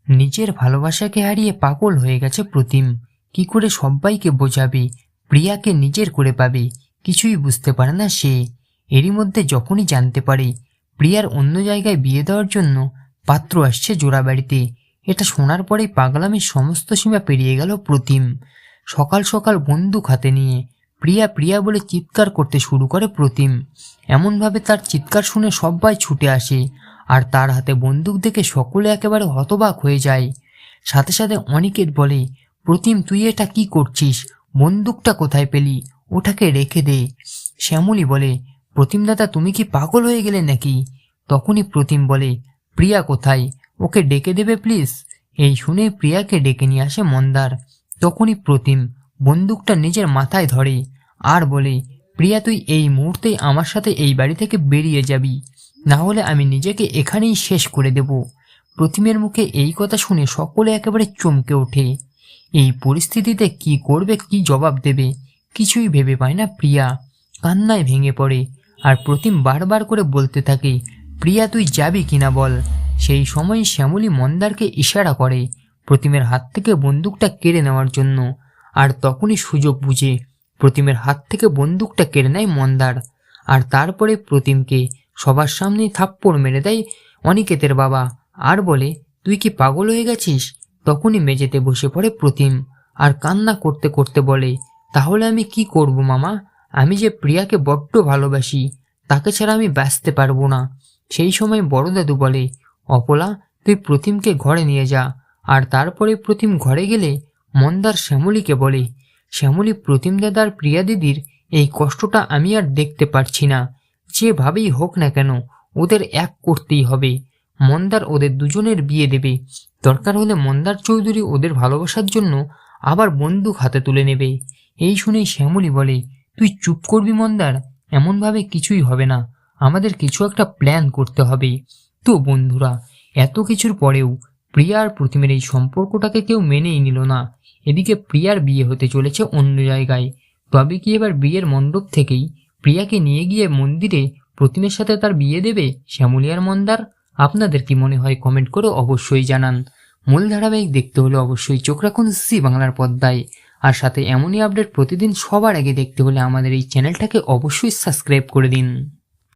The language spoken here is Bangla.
নিজের ভালোবাসাকে হারিয়ে পাগল হয়ে গেছে প্রতিম। কি করে সবাইকে বোঝাবে, প্রিয়াকে নিজের করে পাবে, কিছুই বুঝতে পারে না সে। এরই মধ্যে যখনই জানতে পারে প্রিয়ার অন্য জায়গায় বিয়ে দেওয়ার জন্য পাত্র আসছে জোড়াবাড়িতে, এটা শোনার পরেই পাগলামির সমস্ত সীমা পেরিয়ে গেল প্রতিম। সকাল সকাল বন্দুক হাতে নিয়ে প্রিয়া প্রিয়া বলে চিৎকার করতে শুরু করে প্রতিম। এমনভাবে তার চিৎকার শুনে সবাই ছুটে আসে, আর তার হাতে বন্দুক দেখে সকলে একেবারে হতবাক হয়ে যায়। সাথে সাথে অনিকেত বলে, প্রতিম তুই এটা কি করছিস, বন্দুকটা কোথায় পেলি, ওটাকে রেখে দে। শ্যামলী বলে, প্রতিম দাদা তুমি কি পাগল হয়ে গেলে নাকি? তখনই প্রতিম বলে, প্রিয়া কোথায়, ওকে ডেকে দেবে প্লিজ। এই শুনে প্রিয়াকে ডেকে নিয়ে আসে মন্দার। তখনই প্রতিম বন্দুকটা নিজের মাথায় ধরে আর বলে, প্রিয়া তুই এই মুহূর্তেই আমার সাথে এই বাড়ি থেকে বেরিয়ে যাবি, না হলে আমি নিজেকে এখানেই শেষ করে দেব। প্রতিমের মুখে এই কথা শুনে সকলে একেবারে চমকে ওঠে। এই পরিস্থিতিতে কি করবে, কি জবাব দেবে, কিছুই ভেবে পায় না প্রিয়া। কান্নায় ভেঙে পড়ে আর প্রতিম বারবার করে বলতে থাকে, প্রিয়া তুই যাবি কিনা বল। সেই সময় শ্যামলী মন্দারকে ইশারা করে প্রতিমের হাত থেকে বন্দুকটা কেড়ে নেওয়ার জন্য, আর তখনই সুযোগ বুঝে প্রতিমের হাত থেকে বন্দুকটা কেড়ে নেয় মন্দার। আর তারপরে প্রতিমকে সবার সামনেই থাপ্পড় মেরে দেয় অনিকেতের বাবা, আর বলে, তুই কি পাগল হয়ে গেছিস? তখনই মেঝেতে বসে পড়ে প্রতিম আর কান্না করতে করতে বলে, তাহলে আমি কি করব মামা, আমি যে প্রিয়াকে বড্ড ভালোবাসি, তাকে ছাড়া আমি বাঁচতে পারবো না। সেই সময় বড় দাদু বলে, অপলা তুই প্রতিমকে ঘরে নিয়ে যা। আর তারপরে প্রতিম ঘরে গেলে মন্দার শ্যামলীকে বলে, শ্যামলী প্রতিম দাদার প্রিয়া দিদির এই কষ্টটা আমি আর দেখতে পারছি না, যেভাবেই হোক না কেন ওদের এক করতেই হবে। মন্দার ওদের দুজনের বিয়ে দেবে, দরকার হলে মন্দার চৌধুরী ওদের ভালোবাসার জন্য আবার বন্দুক হাতে তুলে নেবে। এই শুনেই শ্যামলী বলে, তুই চুপ করবি মন্দার, এমনভাবে কিছুই হবে না, আমাদের কিছু একটা প্ল্যান করতে হবে। তো বন্ধুরা, এত কিছুর পরেও প্রিয়া আর প্রতিমের এই সম্পর্কটাকে কেউ মেনেই নিল না। এদিকে প্রিয়ার বিয়ে হতে চলেছে অন্য জায়গায়। তবে কি এবার বিয়ের মণ্ডপ থেকেই প্রিয়াকে নিয়ে গিয়ে মন্দিরে প্রতিমের সাথে তার বিয়ে দেবে শ্যামলী আর মন্দার? আপনাদের কি মনে হয় কমেন্ট করে অবশ্যই জানান। মূল ধারাবাহিক দেখতে হলে অবশ্যই চোখ রাখুন জি বাংলার পর্দায়। আর সাথে এমনই আপডেট প্রতিদিন সবার আগে দেখতে হলে আমাদের এই চ্যানেলটাকে অবশ্যই সাবস্ক্রাইব করে দিন।